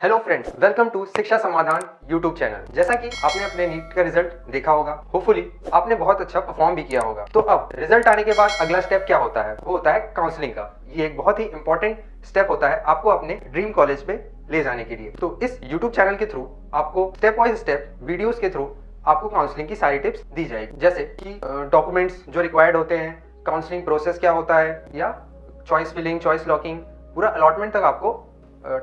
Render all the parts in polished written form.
Hello friends, welcome to शिक्षा समाधान YouTube channel. जैसा कि आपने अपने नीट का रिजल्ट देखा होगा, होपफुली आपने बहुत अच्छा परफॉर्म भी किया होगा। तो अब रिजल्ट आने के बाद अगला स्टेप क्या होता है? वो होता है काउंसलिंग का। ये एक बहुत ही इंपॉर्टेंट स्टेप होता है आपको अपने ड्रीम कॉलेज पे ले जाने के लिए। तो इस यूट्यूब चैनल के थ्रू आपको स्टेप वाइज स्टेप वीडियोज के थ्रू आपको काउंसलिंग की सारी टिप्स दी जाएगी, जैसे कि डॉक्यूमेंट्स जो रिक्वायर्ड होते हैं, काउंसलिंग प्रोसेस क्या होता है, या चॉइस फिलिंग, चॉइस लॉकिंग, पूरा अलॉटमेंट तक आपको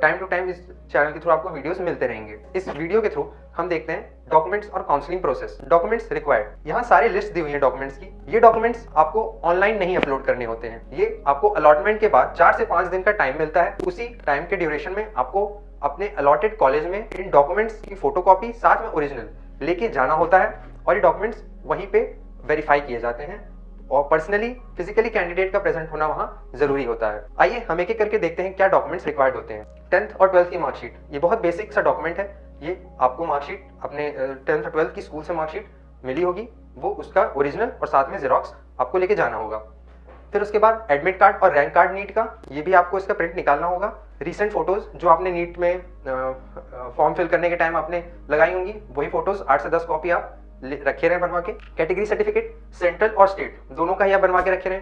टाइम टू टाइम इस चैनल के थ्रू आपको वीडियोस मिलते रहेंगे। इस वीडियो के थ्रू हम देखते हैं डॉक्यूमेंट्स और काउंसलिंग प्रोसेस। डॉक्यूमेंट्स रिक्वायर्ड, यहाँ सारी लिस्ट दी हुई है डॉक्यूमेंट्स की। ये डॉक्यूमेंट्स आपको ऑनलाइन नहीं अपलोड करने होते हैं। ये आपको अलॉटमेंट के बाद 4 से 5 दिन का टाइम मिलता है। उसी टाइम के ड्यूरेशन में आपको अपने अलॉटेड कॉलेज में इन डॉक्यूमेंट्स की फोटोकॉपी साथ में ओरिजिनल लेके जाना होता है और ये डॉक्यूमेंट्स वहीं पे वेरीफाई किए जाते हैं और पर्सनली फिजिकली कैंडिडेट का प्रेजेंट होना वहां जरूरी होता है। आइए हम एक एक करके देखते हैं क्या डॉक्यूमेंट्स रिक्वायर्ड होते हैं। 10th और 12th की मार्कशीट, ये बहुत बेसिक सा डॉक्यूमेंट है। ये आपको मार्कशीट अपने 10th और 12th की स्कूल से मार्कशीट मिली होगी, वो उसका ओरिजिनल और साथ में जेरोक्स आपको लेके जाना होगा। फिर उसके बाद एडमिट कार्ड और रैंक कार्ड नीट का, ये भी आपको इसका प्रिंट निकालना होगा। रिसेंट फोटोज जो आपने नीट में फॉर्म फिल करने के टाइम आपने लगाई होंगी, वही फोटोज 8 से 10 कॉपी आप रखे रहे बनवा के। कैटेगरी सर्टिफिकेट सेंट्रल और स्टेट दोनों का ही आप बनवा के रखे रहे।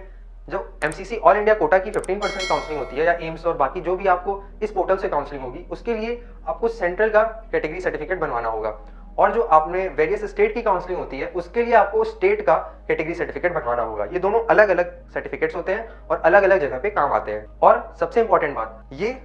जो एमसीसी ऑल इंडिया कोटा की 15% काउंसलिंग होती है, या एम्स और बाकी जो भी आपको इस पोर्टल से काउंसलिंग होगी, उसके लिए आपको सेंट्रल का कैटेगरी सर्टिफिकेट बनवाना होगा। और जो आपने वेरियस स्टेट की काउंसलिंग होती है, उसके लिए आपको स्टेट का कैटेगरी सर्टिफिकेट बनवाना होगा। ये दोनों अलग अलग सर्टिफिकेट्स होते हैं और अलग अलग जगह पे काम आते हैं। और सबसे इंपॉर्टेंट बात, ये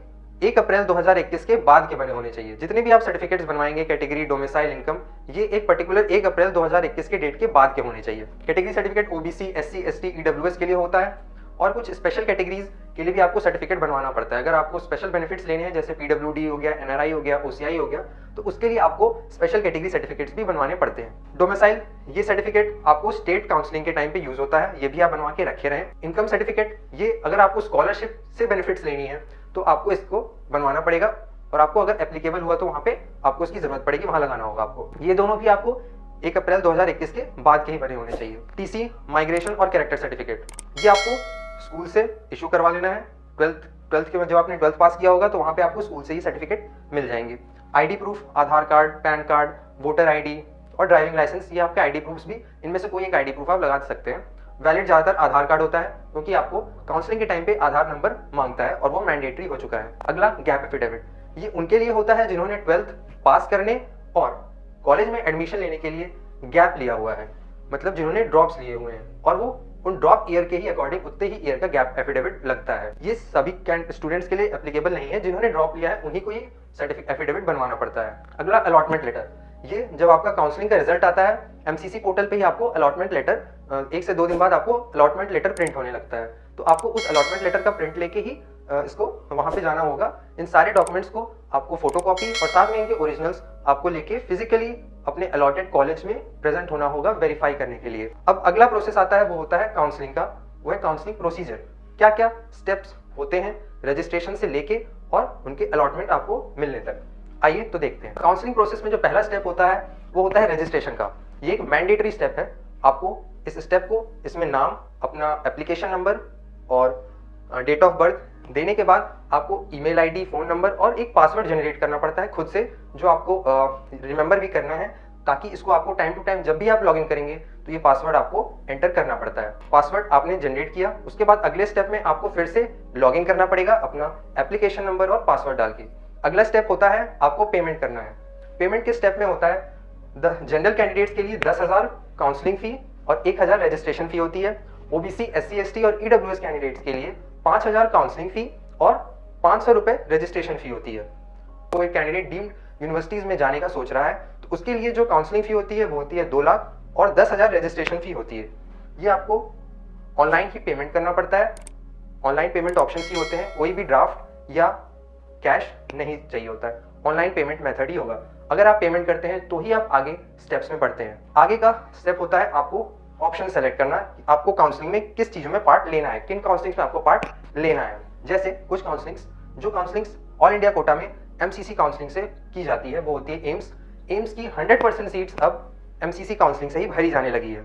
1 अप्रैल 2021 के बाद के बने होने चाहिए। जितने भी आप सर्टिफिकेट्स बनवाएंगे, कैटेगरी, डोमिसाइल, इनकम, ये एक पर्टिकुलर 1 अप्रैल 2021 के डेट के बाद के होने चाहिए। Category certificate OBC, SC, ST, EWS के लिए होता है और कुछ स्पेशल कैटेगरीज के लिए भी आपको सर्टिफिकेट बनवाना पड़ता है। अगर आपको स्पेशल बेनिफिट्स लेने हैं, जैसे पीडब्ल्यूडी हो गया, एनआरआई हो गया, ओसीआई हो गया, तो उसके लिए आपको स्पेशल कैटेगरी सर्टिफिकेट्स भी बनवाने पड़ते हैं। डोमिसाइल, ये सर्टिफिकेट आपको स्टेट काउंसलिंग के टाइम पे यूज होता है, ये भी आप बनवा के रखे रहें। इनकम सर्टिफिकेट, ये अगर आपको स्कॉलरशिप से बेनिफिट्स लेनी है तो आपको इसको बनवाना पड़ेगा और आपको अगर एप्लीकेबल हुआ तो वहां पे आपको इसकी जरूरत पड़ेगी, वहां लगाना होगा आपको। ये दोनों भी आपको 1 अप्रैल 2021 के बाद के ही बने होने चाहिए। टीसी, माइग्रेशन और कैरेक्टर सर्टिफिकेट, ये आपको स्कूल से इशू करवा लेना है। 12th के जब आपने 12th पास किया होगा तो वहां पे आपको स्कूल से ही सर्टिफिकेट मिल जाएंगे। ID proof, Aadhaar card, pan card, voter ID और ड्राइविंग लाइसेंस, ये आपके आईडी प्रूफ्स भी, इनमें से कोई एक आईडी प्रूफ आप लगा सकते हैं। वैलिड ज्यादातर आधार कार्ड होता है, क्योंकि आपको काउंसलिंग के टाइम पे आधार नंबर मांगता है और वो मैंडेटरी हो चुका है। अगला गैप एफिडेविट, ये उनके लिए होता है जिन्होंने 12th पास करने और कॉलेज में एडमिशन लेने के लिए गैप लिया हुआ है, मतलब जिन्होंने ड्रॉप्स लिए हुए हैं और वो उन ड्रॉप ईयर के ही अकॉर्डिंग उतने ही ईयर का गैप एफिडेविट लगता है। ये सभी स्टूडेंट्स के लिए एप्लीकेबल नहीं है। जिन्होंने ड्रॉप लिया है उन्हीं को ये एफिडेविट बनवाना पड़ता है। अगला अलॉटमेंट लेटर, ये जब आपका काउंसलिंग का रिजल्ट आता है, एमसीसी पोर्टल पे ही आपको अलॉटमेंट लेटर 1 से 2 दिन बाद आपको अलॉटमेंट लेटर प्रिंट होने लगता है। तो आपको उस अलॉटमेंट लेटर का प्रिंट लेके ही इसको वहां पे जाना होगा। इन सारे डॉक्यूमेंट्स को आपको फोटोकॉपी और साथ में इनके ओरिजिनल्स आपको लेके फिजिकली अपने अलॉटेड कॉलेज में प्रेजेंट होना होगा वेरीफाई करने के लिए। अब अगला प्रोसेस आता है, वो होता है काउंसलिंग का। वो है काउंसलिंग प्रोसीजर। क्या क्या स्टेप्स होते हैं रजिस्ट्रेशन से लेके और उनके अलॉटमेंट आपको मिलने तक, आइए तो देखते हैं। काउंसलिंग प्रोसेस में जो पहला स्टेप होता है वो होता है रजिस्ट्रेशन का। ये एक मैंडेटरी स्टेप है। आपको इस स्टेप को, इसमें नाम, अपना एप्लीकेशन नंबर और डेट ऑफ बर्थ देने के बाद आपको ईमेल आईडी, फोन नंबर और एक पासवर्ड जनरेट करना पड़ता है खुद से, जो आपको रिमेंबर भी करना है, ताकि इसको आपको टाइम टू टाइम जब भी आप लॉगिन करेंगे तो ये पासवर्ड आपको एंटर करना पड़ता है। पासवर्ड आपने जनरेट किया, उसके बाद अगले स्टेप में आपको फिर से लॉगिन करना पड़ेगा अपना एप्लीकेशन नंबर और पासवर्ड डाल के। अगला स्टेप होता है आपको पेमेंट करना है। पेमेंट के स्टेप में होता है जनरल कैंडिडेट्स के लिए 10,000 काउंसलिंग फी और 1,000 रजिस्ट्रेशन फी होती है। ओबीसी, एससी, एसटी और ईडब्ल्यूएस कैंडिडेट्स के लिए 5,000 काउंसलिंग फी और 500 रुपए रजिस्ट्रेशन फी होती है। तो एक कैंडिडेट डीम्ड यूनिवर्सिटीज में जाने का सोच रहा है तो उसके लिए जो काउंसलिंग फी होती है वो होती है 2 लाख और 10,000 रजिस्ट्रेशन फी होती है। ये आपको ऑनलाइन ही पेमेंट करना पड़ता है। ऑनलाइन पेमेंट ऑप्शन ही होते हैं, कोई भी ड्राफ्ट या कैश नहीं चाहिए होता है, ऑनलाइन पेमेंट मेथड ही होगा। अगर आप पेमेंट करते हैं तो ही आप आगे स्टेप्स में बढ़ते हैं। आगे का स्टेप होता है आपको ऑप्शन सेलेक्ट करना, आपको काउंसलिंग में किस चीजों में पार्ट लेना है, किन काउंसलिंग्स में आपको पार्ट लेना है। जैसे कुछ काउंसलिंग्स ऑल इंडिया कोटा में एमसीसी काउंसलिंग से की जाती है, वो होती है एम्स की 100% सीट्स अब एमसीसी काउंसलिंग से ही भरी जाने लगी है।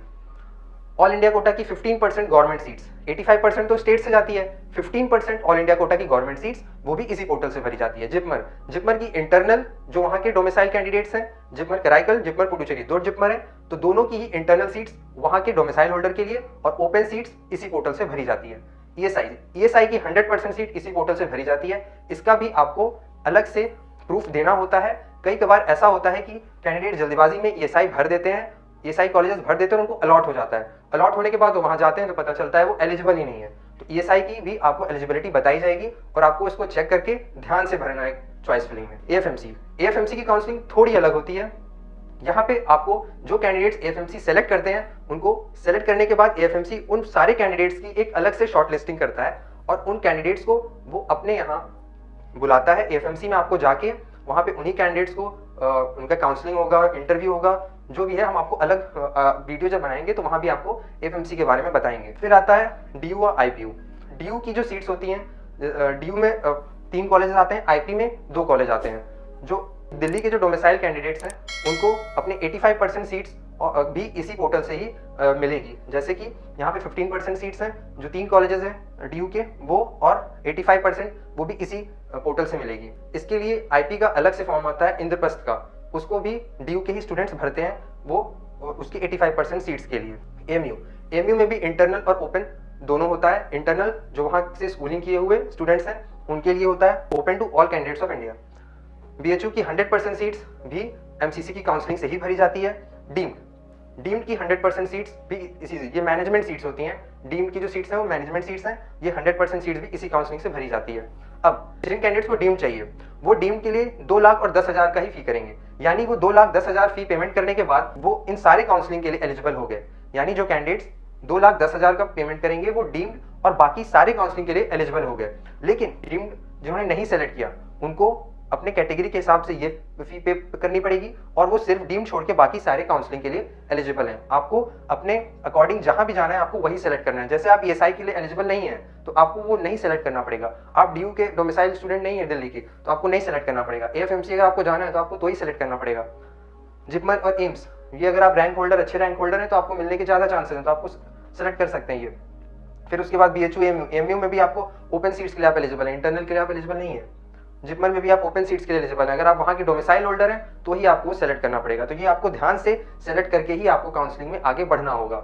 ऑल इंडिया कोटा की 15% गवर्नमेंट सीट्स, 85% तो स्टेट से जाती है, 15% ऑल इंडिया कोटा की गवर्नमेंट सीट्स वो भी इसी पोर्टल से भरी जाती है। जिपमर, जिपमर की इंटरनल जो वहां के डोमिसाइल कैंडिडेट्स हैं, जिपमर कराईकल, जिपमर पुडुचेरी, दो जिपमर है, तो दोनों की ही इंटरनल सीट्स वहां के डोमिसाइल होल्डर के लिए और ओपन सीट्स इसी पोर्टल से भरी जाती है। ईएसआई की 100% सीट इसी पोर्टल से भरी जाती है। इसका भी आपको अलग से प्रूफ देना होता है। कई बार ऐसा होता है कि कैंडिडेट जल्दीबाजी में ईएसआई भर देते हैं, ईएसआई कॉलेजेस भर देते हैं, उनको अलॉट हो जाता है। अलॉट होने के बाद वो वहां जाते हैं तो पता चलता है वो एलिजिबल ही नहीं है। तो ईएसआई की भी आपको एलिजिबिलिटी बताई जाएगी और आपको इसको चेक करके ध्यान से भरना है चॉइस फिलिंग में। एएफएमसी की काउंसलिंग थोड़ी अलग होती है। यहाँ पे आपको जो कैंडिडेट्स एएफएमसी सेलेक्ट करते हैं, उनको सेलेक्ट करने के बाद एएफएमसी उन सारे कैंडिडेट्स की एक अलग से शॉर्ट लिस्टिंग करता है और उन कैंडिडेट्स को वो अपने यहाँ बुलाता है। एएफएमसी में आपको जाके वहाँ पे उन्हीं कैंडिडेट्स को उनका काउंसलिंग होगा, इंटरव्यू होगा, जो भी है हम आपको अलग वीडियो जब बनाएंगे तो वहाँ भी आपको एएफएमसी के बारे में बताएंगे। फिर आता है डीयू और आईपीयू। डीयू की जो सीट्स होती हैं, डीयू में 3 कॉलेज आते हैं, आईपी में 2 कॉलेज आते हैं। जो दिल्ली के जो डोमिसाइल कैंडिडेट्स हैं उनको अपने 85% सीट्स भी इसी पोर्टल से ही मिलेगी। जैसे कि यहाँ पे 15% सीट्स हैं, जो 3 कॉलेजेस हैं डीयू के, वो और 85% वो भी इसी पोर्टल से मिलेगी। इसके लिए आईपी का अलग से फॉर्म आता है इंद्रप्रस्थ का, उसको भी डीयू के ही स्टूडेंट्स भरते हैं, वो उसके 85% सीट्स के लिए। एएमयू में भी इंटरनल और ओपन दोनों होता है। इंटरनल जो वहाँ से स्कूलिंग किए हुए स्टूडेंट्स हैं उनके लिए होता है, open to all candidates of India. BHU की 100% सीट्स भी एमसीसी की काउंसलिंग से ही भरी जाती है। डीम्ड की 100% सीट्स भी इसी से, ये मैनेजमेंट सीट्स होती हैं। डीम्ड की जो सीट्स हैं वो मैनेजमेंट सीट्स हैं, ये 100% सीट्स भी इसी काउंसलिंग से भरी जाती है। अब जिन कैंडिडेट्स को डीम्ड चाहिए वो डीम्ड के लिए 2,10,000 का ही फी करेंगे, यानी वो 2,10,000 फी पेमेंट करने के बाद वो इन सारे काउंसलिंग के लिए एलिजिबल हो गए। यानी जो कैंडिडेट्स 2,10,000 का पेमेंट करेंगे वो डीम्ड और बाकी सारे काउंसलिंग के लिए एलिजिबल हो गए। लेकिन डीम्ड जिन्होंने नहीं सेलेक्ट किया उनको अपने कैटेगरी के हिसाब से ये फी पे करनी पड़ेगी और वो सिर्फ डीम छोड़ के बाकी सारे काउंसलिंग के लिए एलिजिबल हैं। आपको अपने अकॉर्डिंग जहां भी जाना है आपको वही सेलेक्ट करना है। जैसे आप ईएसआई के लिए एलिजिबल नहीं है तो आपको वो नहीं सेलेक्ट करना पड़ेगा। आप डीयू के डोमिसाइल स्टूडेंट नहीं है दिल्ली की तो आपको नहीं सेलेक्ट करना पड़ेगा। एएफएमसी अगर आपको जाना है तो आपको तो ही सेलेक्ट करना पड़ेगा। जिपमर और एम्स, ये अगर आप रैंक होल्डर, अच्छे रैंक होल्डर हैं तो आपको मिलने के ज्यादा चांसेस हैं, तो आपको सेलेक्ट कर सकते हैं ये। फिर उसके बाद बीएचयू, एएमयू में भी आपको ओपन सीट्स के लिए आप एलिजिबल है, इंटरनल के लिए आप एलिजिबल नहीं है। जिपमर में भी आप ओपन सीट्स के लिए एलिजिबल हैं। अगर आप वहाँ के डोमिसाइल होल्डर हैं तो ही आपको सेलेक्ट करना पड़ेगा। तो ये आपको ध्यान से सेलेक्ट करके ही आपको काउंसलिंग में आगे बढ़ना होगा।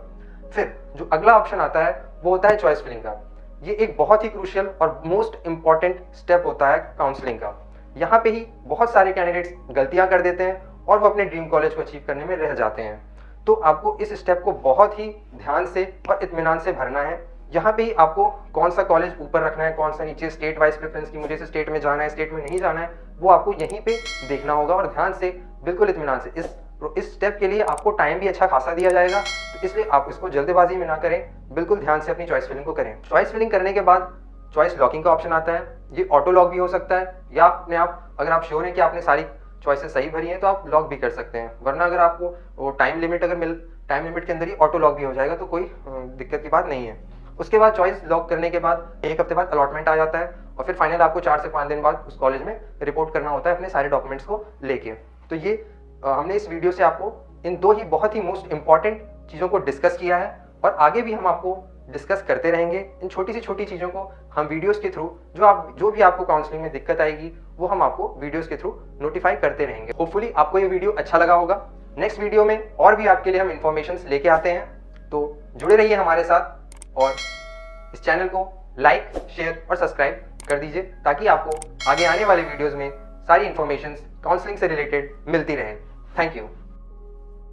फिर जो अगला ऑप्शन आता है वो होता है चॉइस फिलिंग का। ये एक बहुत ही क्रूशियल और मोस्ट इंपॉर्टेंट स्टेप होता है काउंसलिंग का। यहाँ पे ही बहुत सारे कैंडिडेट्स गलतियां कर देते हैं और वो अपने ड्रीम कॉलेज को अचीव करने में रह जाते हैं। तो आपको इस स्टेप को बहुत ही ध्यान से और इत्मीनान से भरना है। यहाँ पे ही आपको कौन सा कॉलेज ऊपर रखना है, कौन सा नीचे, स्टेट वाइज प्रेफरेंस की मुझे इस स्टेट में जाना है, स्टेट में नहीं जाना है, वो आपको यहीं पे देखना होगा और ध्यान से, बिल्कुल इत्मीनान से। इस स्टेप के लिए आपको टाइम भी अच्छा खासा दिया जाएगा, तो इसलिए आप इसको जल्दबाजी में ना करें, बिल्कुल ध्यान से अपनी चॉइस फिलिंग को करें। चॉइस फिलिंग करने के बाद चॉइस लॉकिंग का ऑप्शन आता है। ये ऑटो लॉक भी हो सकता है या अपने आप, अगर आप श्योर हैं कि आपने सारी चॉइसेस सही भरी हैं तो आप लॉक भी कर सकते हैं। वरना अगर आपको वो टाइम लिमिट के अंदर ही ऑटो लॉक भी हो जाएगा तो कोई दिक्कत की बात नहीं है। उसके बाद चॉइस लॉक करने के बाद 1 हफ्ते बाद अलॉटमेंट आ जाता है और फिर फाइनल आपको 4 से 5 दिन बाद उस कॉलेज में रिपोर्ट करना होता है अपने सारे डॉक्यूमेंट्स को लेके। तो ये हमने इस वीडियो से आपको इन 2 ही बहुत ही मोस्ट इंपॉर्टेंट चीज़ों को डिस्कस किया है और आगे भी हम आपको डिस्कस करते रहेंगे। इन छोटी सी छोटी चीज़ों को हम वीडियोस के थ्रू जो भी आपको काउंसलिंग में दिक्कत आएगी वो हम आपको वीडियोस के थ्रू नोटिफाई करते रहेंगे। होपफुली आपको ये वीडियो अच्छा लगा होगा। नेक्स्ट वीडियो में और भी आपके लिए हम इंफॉर्मेशन लेके आते हैं, तो जुड़े रहिए हमारे साथ और इस चैनल को लाइक, शेयर और सब्सक्राइब कर दीजिए ताकि आपको आगे आने वाले वीडियोस में सारी इंफॉर्मेशन काउंसलिंग से रिलेटेड मिलती रहे। Thank you.